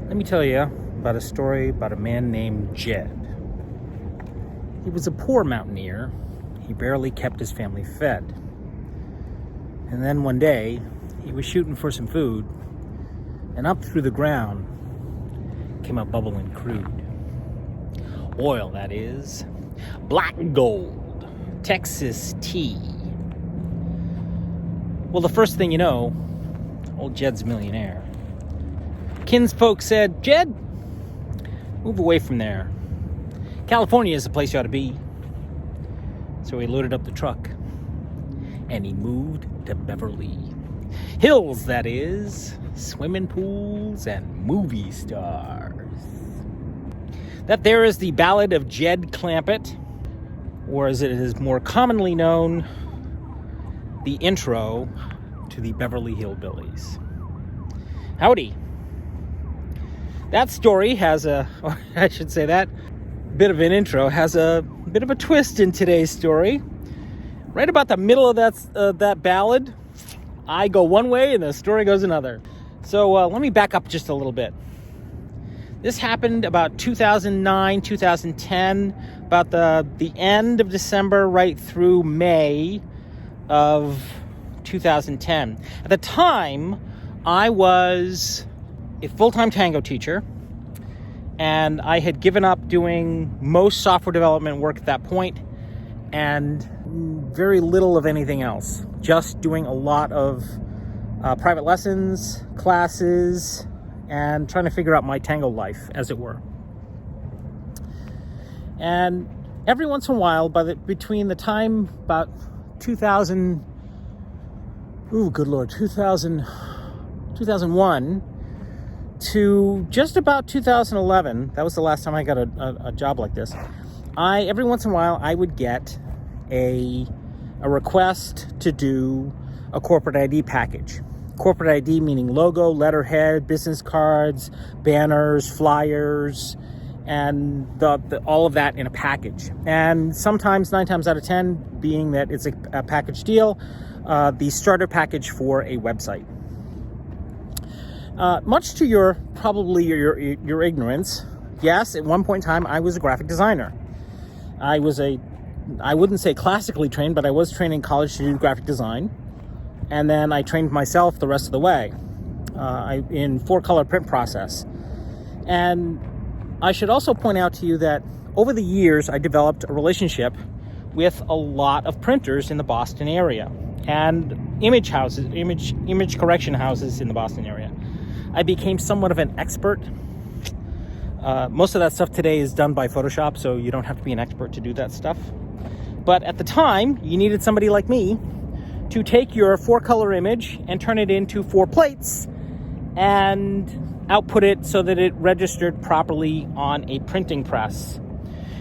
Let me tell you about a story about a man named Jed. He was a poor mountaineer. He barely kept his family fed. And then one day, he was shooting for some food, and up through the ground came a bubbling crude. Oil, that is. Black gold. Texas tea. Well, the first thing you know, old Jed's a millionaire. Kinsfolk said, "Jed, move away from there. California is the place you ought to be." So he loaded up the truck and he moved to Beverly Hills, that is. Swimming pools and movie stars. That there is the Ballad of Jed Clampett, or as it is more commonly known, the intro to the Beverly Hillbillies. Howdy. That story has that bit of an intro has a bit of a twist in today's story. Right about the middle of that ballad, I go one way and the story goes another. So let me back up just a little bit. This happened about 2009, 2010, about the end of December right through May of 2010. At the time, I was a full-time tango teacher, and I had given up doing most software development work at that point, and very little of anything else. Just doing a lot of private lessons, classes, and trying to figure out my tango life, as it were. And every once in a while, between the time about 2001 to just about 2011, that was the last time I got a job like this, every once in a while I would get a request to do a corporate ID package. Corporate ID meaning logo, letterhead, business cards, banners, flyers, and all of that in a package. And sometimes, 9 times out of 10, being that it's a package deal, the starter package for a website. Much to your ignorance, yes, at one point in time, I was a graphic designer. I wouldn't say classically trained, but I was trained in college to do graphic design. And then I trained myself the rest of the way in 4-color print process. And I should also point out to you that over the years, I developed a relationship with a lot of printers in the Boston area and image correction houses in the Boston area. I became somewhat of an expert. Most of that stuff today is done by Photoshop, so you don't have to be an expert to do that stuff. But at the time, you needed somebody like me to take your 4-color image and turn it into 4 plates and output it so that it registered properly on a printing press.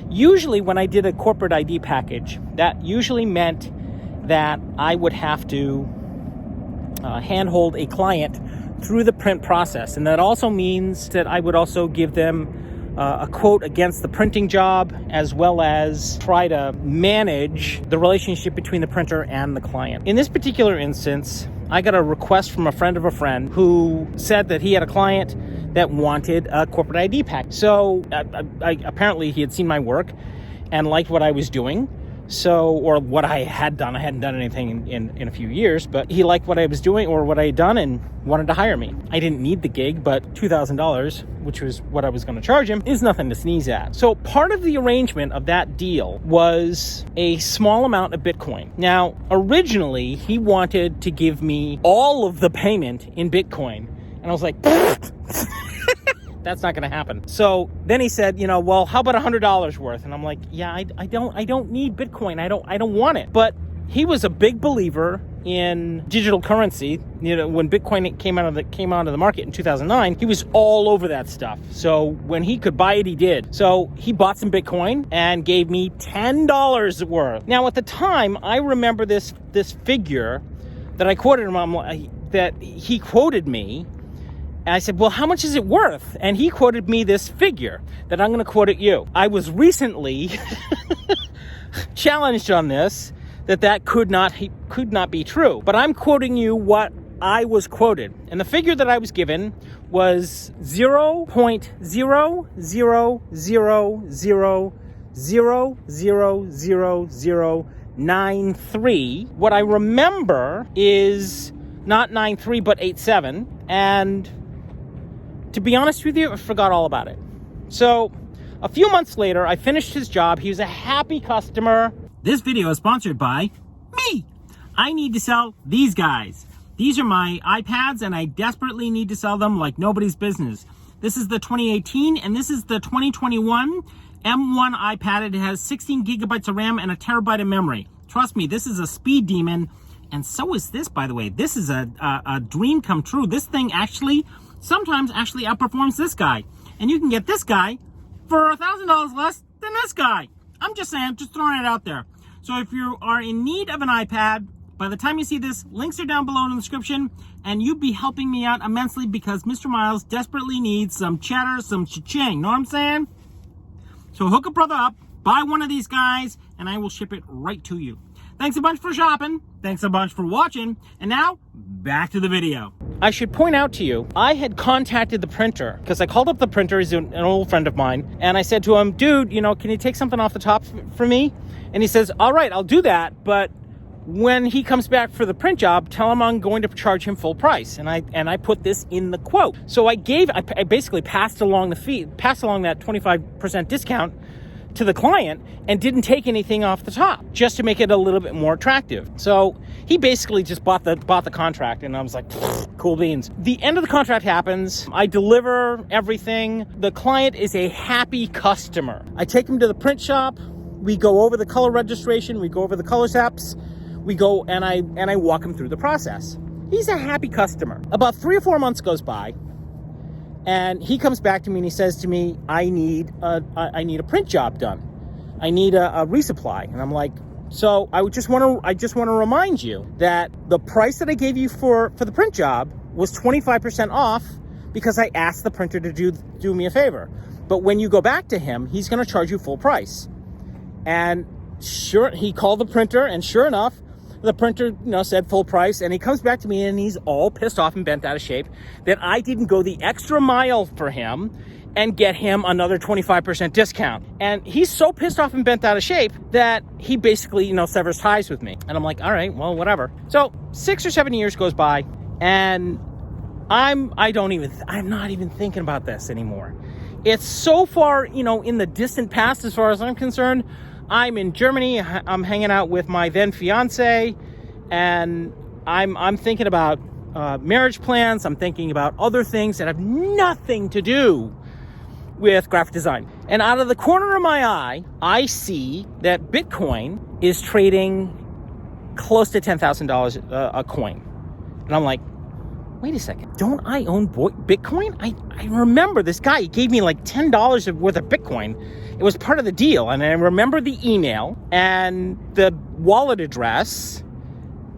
Usually when I did a corporate ID package, that usually meant that I would have to handhold a client through the print process. And that also means that I would also give them a quote against the printing job, as well as try to manage the relationship between the printer and the client. In this particular instance, I got a request from a friend of a friend who said that he had a client that wanted a corporate ID pack. So apparently he had seen my work and liked what I was doing. Or what I had done. I hadn't done anything in a few years, but he liked what I was doing or what I had done and wanted to hire me. I didn't need the gig, but $2,000, which was what I was going to charge him, is nothing to sneeze at. So part of the arrangement of that deal was a small amount of Bitcoin. Now, originally, he wanted to give me all of the payment in Bitcoin. And I was like, that's not going to happen. So then he said, well, how about $100 worth? And I'm like, yeah, I don't need Bitcoin. I don't want it. But he was a big believer in digital currency. When Bitcoin came onto the market in 2009, he was all over that stuff. So when he could buy it, he did. So he bought some Bitcoin and gave me $10 worth. Now at the time, I remember this figure that I quoted him. That he quoted me. And I said, well, how much is it worth? And he quoted me this figure that I'm going to quote at you. I was recently challenged on this, that could not be true. But I'm quoting you what I was quoted. And the figure that I was given was 0.000000093. What I remember is not 93, but 87. And to be honest with you, I forgot all about it. So a few months later, I finished his job. He was a happy customer. This video is sponsored by me. I need to sell these guys. These are my iPads, and I desperately need to sell them like nobody's business. This is the 2018, and this is the 2021 M1 iPad. It has 16 gigabytes of RAM and a terabyte of memory. Trust me, this is a speed demon, and so is this, by the way. This is a dream come true. This thing sometimes outperforms this guy. And you can get this guy for $1,000 less than this guy. I'm just saying, just throwing it out there. So if you are in need of an iPad, by the time you see this, links are down below in the description, and you'd be helping me out immensely because Mr. Miles desperately needs some cheddar, some cha-ching. Know what I'm saying? So hook a brother up, buy one of these guys, and I will ship it right to you. Thanks a bunch for shopping. Thanks a bunch for watching. And now, back to the video. I should point out to you, I had contacted the printer because I called up the printer. He's an old friend of mine. And I said to him, dude, can you take something off the top for me? And he says, all right, I'll do that. But when he comes back for the print job, tell him I'm going to charge him full price. And I put this in the quote. So I basically passed along that 25% discount to the client and didn't take anything off the top just to make it a little bit more attractive. So he basically just bought the contract, and I was like, cool beans. The end of the contract happens. I deliver everything. The client is a happy customer. I take him to the print shop. We go over the color registration. We go over the color steps. We go and I walk him through the process. He's a happy customer. About 3 or 4 months goes by, and he comes back to me and he says to me, I need a print job done. I need a resupply. And I'm like, so I just want to remind you that the price that I gave you for the print job was 25% off because I asked the printer to do me a favor. But when you go back to him, he's going to charge you full price. And sure, he called the printer, and sure enough, the printer, said full price, and he comes back to me and he's all pissed off and bent out of shape that I didn't go the extra mile for him and get him another 25% discount. And he's so pissed off and bent out of shape that he basically, severs ties with me. And I'm like, all right, well, whatever. So 6 or 7 years goes by, and I'm not even thinking about this anymore. It's so far, in the distant past as far as I'm concerned. I'm in Germany. I'm hanging out with my then fiance, and I'm thinking about marriage plans. I'm thinking about other things that have nothing to do with graphic design. And out of the corner of my eye, I see that Bitcoin is trading close to $10,000 a coin. And I'm like, wait a second, don't I own Bitcoin? I remember this guy, he gave me like $10 worth of Bitcoin. It was part of the deal. And I remember the email and the wallet address,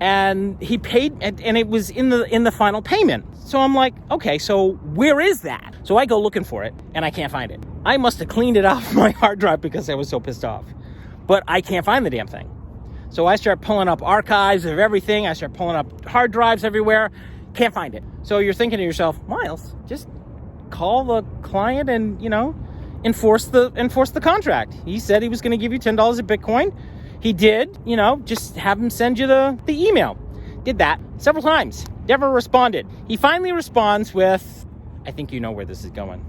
and he paid, and it was in the final payment. So I'm like, okay, so where is that? So I go looking for it, and I can't find it. I must have cleaned it off my hard drive because I was so pissed off. But I can't find the damn thing. So I start pulling up archives of everything. I start pulling up hard drives everywhere. Can't find it. So you're thinking to yourself, Miles, just call the client and, enforce the contract. He said he was going to give you $10 of Bitcoin. He did, just have him send you the email. Did that several times. Never responded. He finally responds with, I think you know where this is going.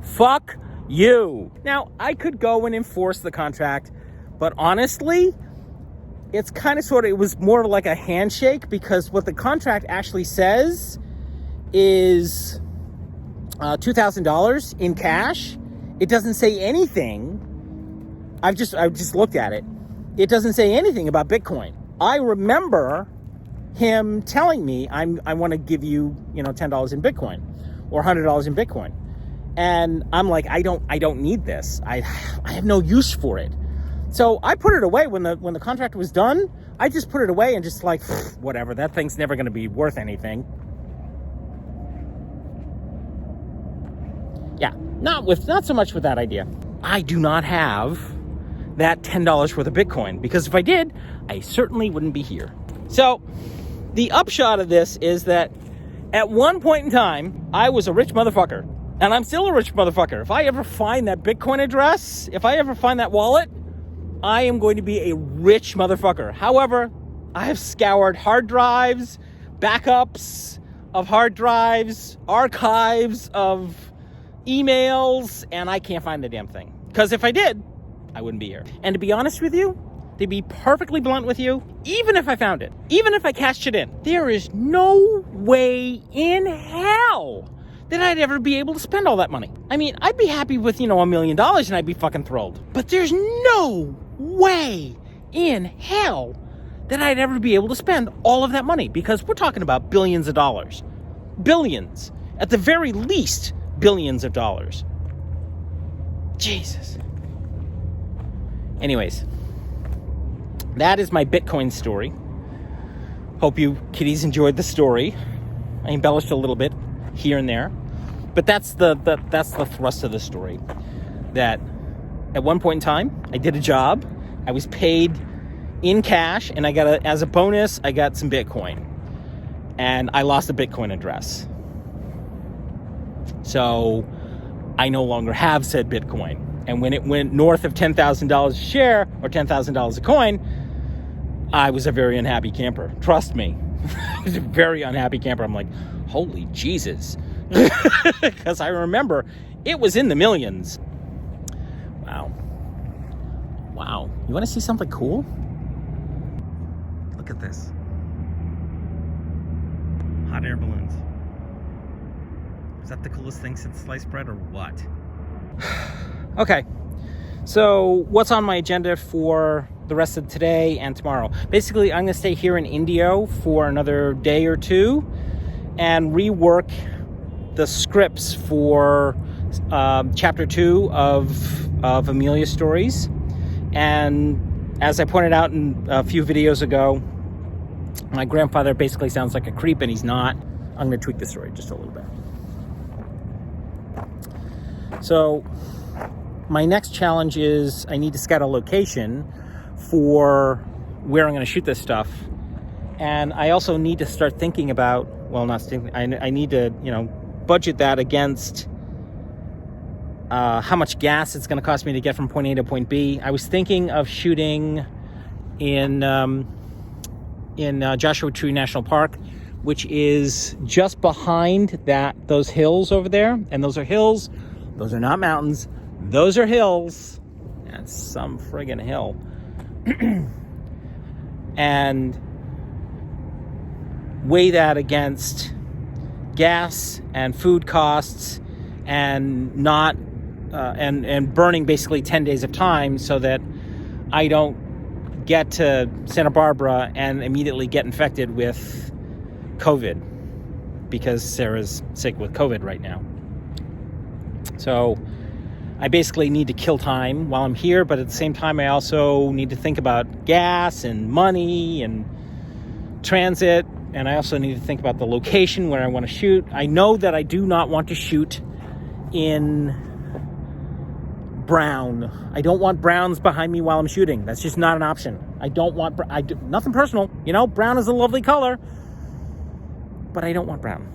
Fuck you. Now, I could go and enforce the contract, but honestly, it's kind of it was more like a handshake, because what the contract actually says is $2,000 in cash. It doesn't say anything. I've just looked at it. It doesn't say anything about Bitcoin. I remember him telling me I want to give you, $10 in Bitcoin or $100 in Bitcoin. And I'm like, I don't need this. I have no use for it. So I put it away when the contract was done. I just put it away and just like, whatever, that thing's never going to be worth anything. Yeah, not so much with that idea. I do not have that $10 worth of Bitcoin, because if I did, I certainly wouldn't be here. So the upshot of this is that at one point in time, I was a rich motherfucker. And I'm still a rich motherfucker. If I ever find that Bitcoin address, if I ever find that wallet, I am going to be a rich motherfucker. However, I have scoured hard drives, backups of hard drives, archives of emails, and I can't find the damn thing. Because if I did, I wouldn't be here. And to be honest with you, to be perfectly blunt with you, even if I found it, even if I cashed it in, there is no way in hell that I'd ever be able to spend all that money. I mean, I'd be happy with, $1 million and I'd be fucking thrilled. But there's no way in hell that I'd ever be able to spend all of that money, because we're talking about billions of dollars. Billions. At the very least, billions of dollars. Jesus. Anyways, that is my Bitcoin story. Hope you kiddies enjoyed the story. I embellished a little bit here and there, but that's the thrust of the story. That at one point in time, I did a job. I was paid in cash, and as a bonus, I got some Bitcoin, and I lost a Bitcoin address. So I no longer have said Bitcoin. And when it went north of $10,000 a share or $10,000 a coin, I was a very unhappy camper. Trust me. I was a very unhappy camper. I'm like, holy Jesus. Because I remember it was in the millions. Wow. You want to see something cool? Look at this. Hot air balloons. Is that the coolest thing since sliced bread or what? Okay. So what's on my agenda for the rest of today and tomorrow? Basically, I'm going to stay here in Indio for another day or two and rework the scripts for chapter 2 of Amelia's stories. And as I pointed out in a few videos ago, my grandfather basically sounds like a creep, and he's not. I'm going to tweak the story just a little bit. So my next challenge is I need to scout a location for where I'm going to shoot this stuff. And I also need to start thinking about, I need to, budget that against how much gas it's going to cost me to get from point A to point B. I was thinking of shooting in Joshua Tree National Park, which is just behind those hills over there. And those are hills. Those are not mountains. Those are hills. That's some friggin' hill. And weigh that against gas and food costs and not and burning basically 10 days of time so that I don't get to Santa Barbara and immediately get infected with COVID, because Sarah's sick with COVID right now. So I basically need to kill time while I'm here, but at the same time, I also need to think about gas and money and transit, and I also need to think about the location where I want to shoot. I know that I do not want to shoot in brown. I don't want browns behind me while I'm shooting. That's just not an option. I don't want nothing personal. Brown is a lovely color, but I don't want brown.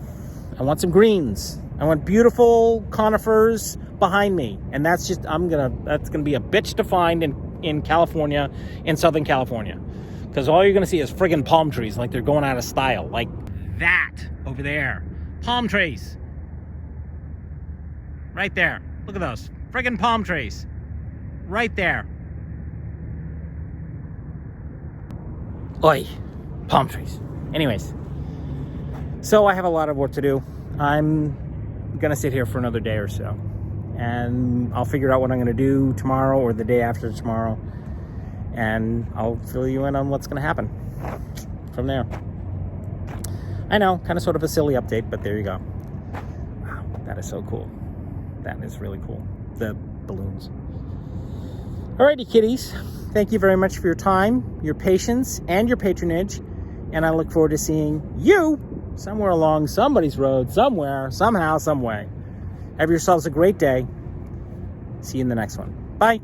I want some greens. I want beautiful conifers behind me, and that's gonna be a bitch to find in California, in Southern California, because all you're gonna see is friggin' palm trees, like they're going out of style, like that over there. Palm trees, right there. Look at those friggin' palm trees, right there. Oi, palm trees. Anyways, so I have a lot of work to do. I'm gonna sit here for another day or so, and I'll figure out what I'm gonna do tomorrow or the day after tomorrow, and I'll fill you in on what's gonna happen from there. I know, kind of sort of a silly update, but there you go. Wow, that is so cool. That is really cool. The balloons. Alrighty, kiddies. Thank you very much for your time, your patience, and your patronage, and I look forward to seeing you somewhere along somebody's road, somewhere, somehow, some way. Have yourselves a great day. See you in the next one. Bye.